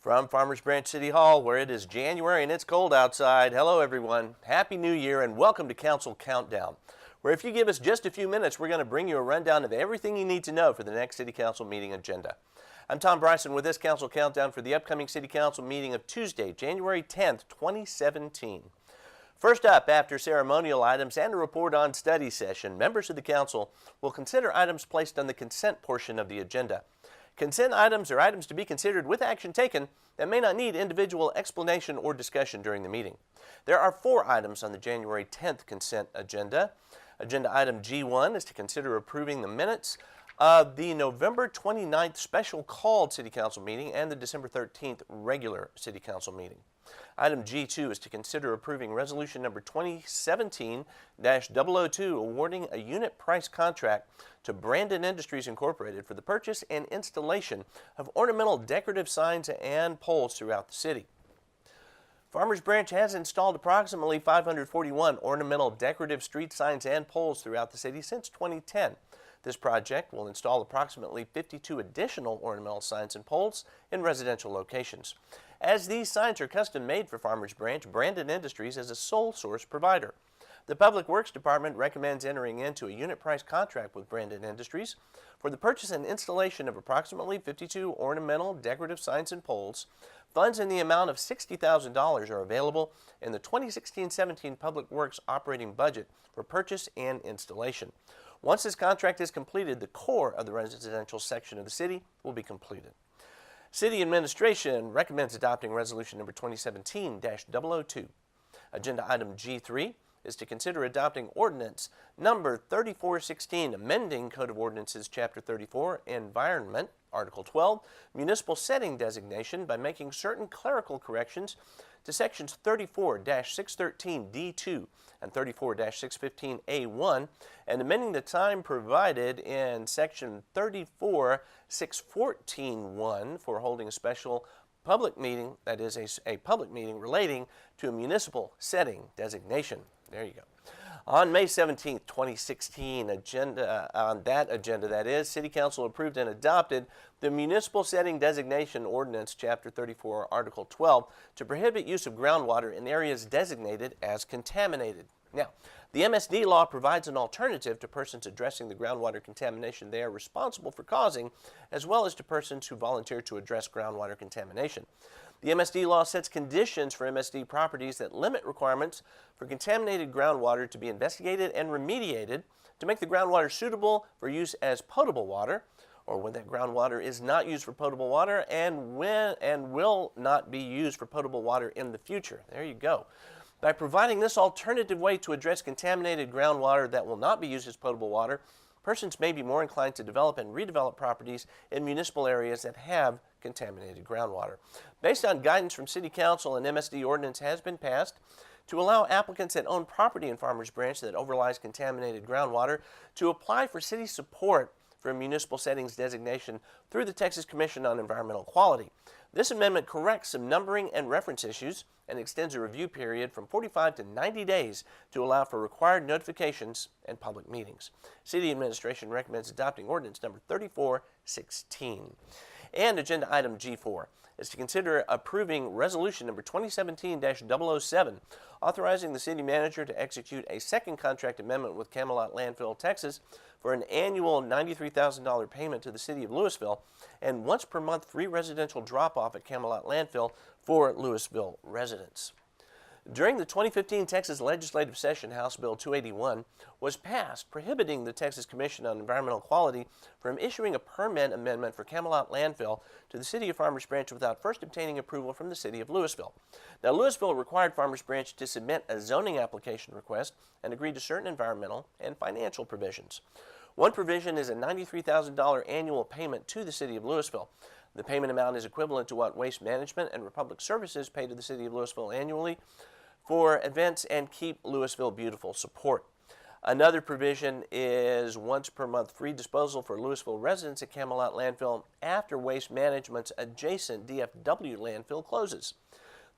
From Farmers Branch City Hall, where it is January and it's cold outside. Hello everyone, Happy New Year and welcome to Council Countdown, where if you give us just a few minutes, we're going to bring you a rundown of everything you need to know for the next City Council meeting agenda. I'm Tom Bryson with this Council Countdown for the upcoming City Council meeting of Tuesday, January 10th, 2017. First up, after ceremonial items and a report on study session, members of the Council will consider items placed on the consent portion of the agenda. Consent items are items to be considered with action taken that may not need individual explanation or discussion during the meeting. There are 4 items on the January 10th consent agenda. Agenda item G1 is to consider approving the minutes of the November 29th special called City Council meeting and the December 13th regular City Council meeting. Item G2 is to consider approving resolution number 2017-002 awarding a unit price contract to Brandon Industries Incorporated for the purchase and installation of ornamental decorative signs and poles throughout the city. Farmers Branch has installed approximately 541 ornamental decorative street signs and poles throughout the city since 2010. This project will install approximately 52 additional ornamental signs and poles in residential locations. As these signs are custom made for Farmers Branch, Brandon Industries is a sole source provider. The Public Works Department recommends entering into a unit price contract with Brandon Industries for the purchase and installation of approximately 52 ornamental decorative signs and poles. Funds in the amount of $60,000 are available in the 2016-17 Public Works operating budget for purchase and installation. Once this contract is completed, the core of the residential section of the city will be completed. City Administration recommends adopting resolution number 2017-002. Agenda item G3 is to consider adopting ordinance number 3416, amending Code of Ordinances Chapter 34, Environment, Article 12, Municipal Setting Designation by making certain clerical corrections to sections 34-613D2 and 34-615A1 and amending the time provided in section 34-614-1 for holding a special public meeting, that is a public meeting relating to a municipal setting designation. There you go. On May 17, 2016, on that agenda, City Council approved and adopted the Municipal Setting Designation Ordinance, Chapter 34, Article 12, to prohibit use of groundwater in areas designated as contaminated. Now, the MSD law provides an alternative to persons addressing the groundwater contamination they are responsible for causing, as well as to persons who volunteer to address groundwater contamination. The MSD law sets conditions for MSD properties that limit requirements for contaminated groundwater to be investigated and remediated to make the groundwater suitable for use as potable water, or when that groundwater is not used for potable water and will not be used for potable water in the future. There you go. By providing this alternative way to address contaminated groundwater that will not be used as potable water, persons may be more inclined to develop and redevelop properties in municipal areas that have contaminated groundwater. Based on guidance from City Council, an MSD ordinance has been passed to allow applicants that own property in Farmers Branch that overlies contaminated groundwater to apply for city support for a municipal settings designation through the Texas Commission on Environmental Quality. This amendment corrects some numbering and reference issues and extends a review period from 45 to 90 days to allow for required notifications and public meetings. City Administration recommends adopting ordinance number 3416. And agenda item G4 is to consider approving resolution number 2017-007, authorizing the city manager to execute a second contract amendment with Camelot Landfill, Texas, for an annual $93,000 payment to the city of Louisville and once per month free residential drop-off at Camelot Landfill for Louisville residents. During the 2015 Texas legislative session, House Bill 281 was passed prohibiting the Texas Commission on Environmental Quality from issuing a permit amendment for Camelot Landfill to the city of Farmers Branch without first obtaining approval from the city of Louisville. Now, Louisville required Farmers Branch to submit a zoning application request and agree to certain environmental and financial provisions. One provision is a $93,000 annual payment to the city of Louisville. The payment amount is equivalent to what Waste Management and Republic Services pay to the city of Louisville annually for events and Keep Louisville Beautiful support. Another provision is once per month free disposal for Louisville residents at Camelot Landfill after Waste Management's adjacent DFW landfill closes.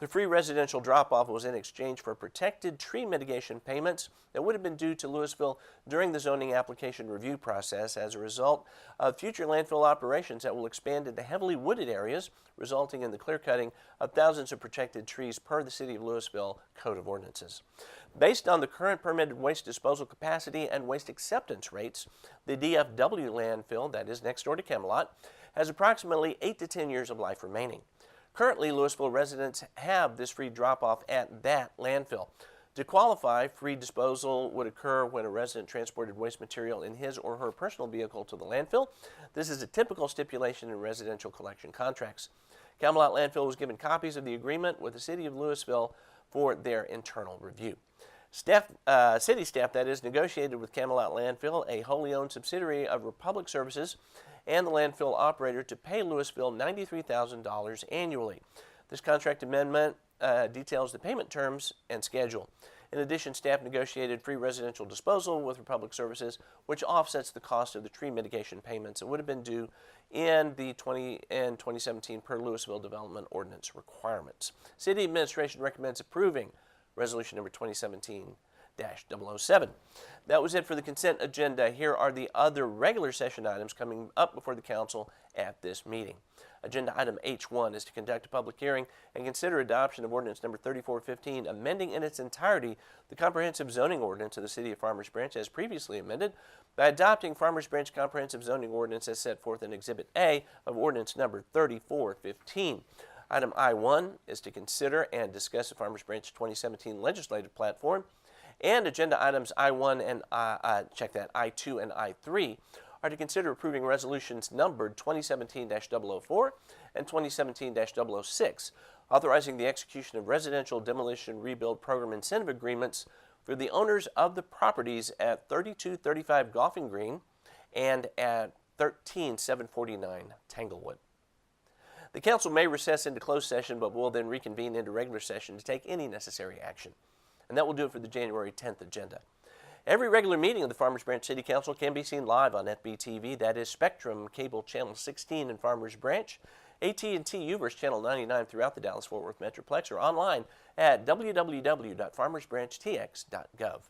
The free residential drop-off was in exchange for protected tree mitigation payments that would have been due to Louisville during the zoning application review process as a result of future landfill operations that will expand into heavily wooded areas, resulting in the clear-cutting of thousands of protected trees per the City of Louisville Code of Ordinances. Based on the current permitted waste disposal capacity and waste acceptance rates, the DFW landfill, that is next door to Camelot, has approximately 8 to 10 years of life remaining. Currently, Louisville residents have this free drop-off at that landfill. To qualify, free disposal would occur when a resident transported waste material in his or her personal vehicle to the landfill. This is a typical stipulation in residential collection contracts. Camelot Landfill was given copies of the agreement with the City of Louisville for their internal review. City staff, that is, negotiated with Camelot Landfill, a wholly owned subsidiary of Republic Services, and the landfill operator to pay Louisville $93,000 annually. This contract amendment details the payment terms and schedule. In addition, staff negotiated free residential disposal with Republic Services, which offsets the cost of the tree mitigation payments that would have been due in the 2017 per Louisville Development Ordinance requirements. City Administration recommends approving Resolution number 2017-007. That was it for the consent agenda. Here are the other regular session items coming up before the council at this meeting. Agenda item H1 is to conduct a public hearing and consider adoption of ordinance number 3415, amending in its entirety the comprehensive zoning ordinance of the City of Farmers Branch as previously amended by adopting Farmers Branch comprehensive zoning ordinance as set forth in Exhibit A of ordinance number 3415. Item I1 is to consider and discuss the Farmers Branch 2017 legislative platform, and agenda items I1 and I2 and I3 are to consider approving resolutions numbered 2017-004 and 2017-006, authorizing the execution of residential demolition rebuild program incentive agreements for the owners of the properties at 3235 Golfing Green and at 13749 Tanglewood. The council may recess into closed session, but will then reconvene into regular session to take any necessary action. And that will do it for the January 10th agenda. Every regular meeting of the Farmers Branch City Council can be seen live on FBTV, that is Spectrum Cable Channel 16 in Farmers Branch, AT&T Uverse Channel 99 throughout the Dallas-Fort Worth Metroplex, or online at www.farmersbranchtx.gov.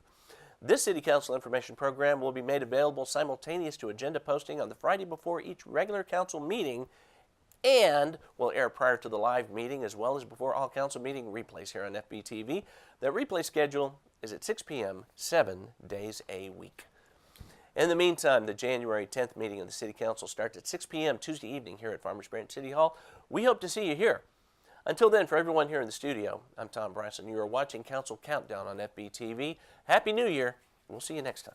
This City Council information program will be made available simultaneous to agenda posting on the Friday before each regular council meeting, and will air prior to the live meeting as well as before all council meeting replays here on FBTV. That replay schedule is at 6 p.m. 7 days a week. In the meantime, the January 10th meeting of the City Council starts at 6 p.m. Tuesday evening here at Farmers Branch City Hall. We hope to see you here. Until then, for everyone here in the studio, I'm Tom Bryson. You are watching Council Countdown on FBTV. Happy New Year. We'll see you next time.